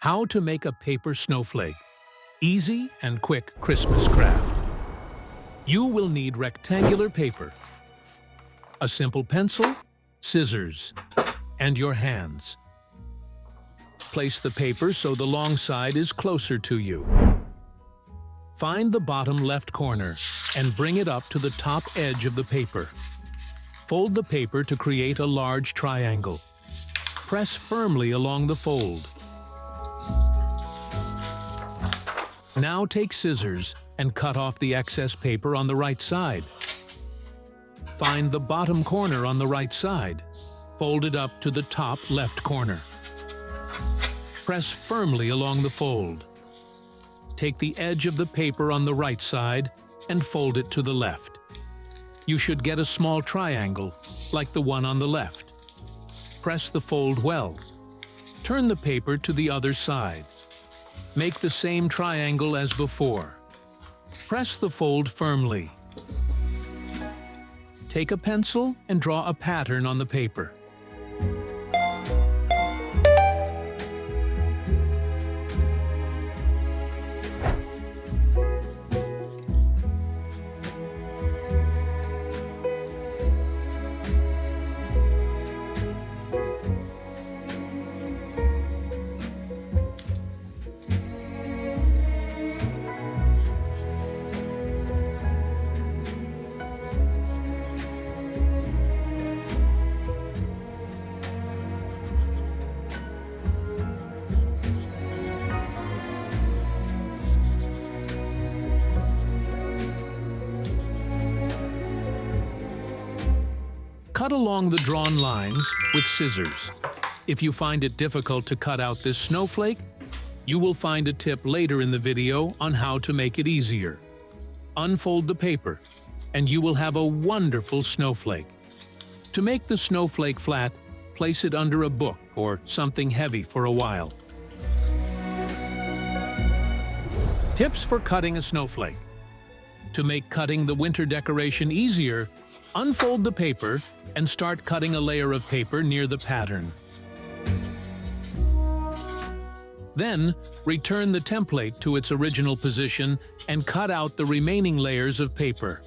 How to make a paper snowflake. Easy and quick Christmas craft. You will need rectangular paper, a simple pencil, scissors, and your hands. Place the paper so the long side is closer to you. Find the bottom left corner and bring it up to the top edge of the paper. Fold the paper to create a large triangle. Press firmly along the fold. Now take scissors and cut off the excess paper on the right side. Find the bottom corner on the right side. Fold it up to the top left corner. Press firmly along the fold. Take the edge of the paper on the right side and fold it to the left. You should get a small triangle, like the one on the left. Press the fold well. Turn the paper to the other side. Make the same triangle as before. Press the fold firmly. Take a pencil and draw a pattern on the paper. Cut along the drawn lines with scissors. If you find it difficult to cut out this snowflake, you will find a tip later in the video on how to make it easier. Unfold the paper, and you will have a wonderful snowflake. To make the snowflake flat, place it under a book or something heavy for a while. Tips for cutting a snowflake. To make cutting the winter decoration easier, unfold the paper and start cutting a layer of paper near the pattern. Then, return the template to its original position and cut out the remaining layers of paper.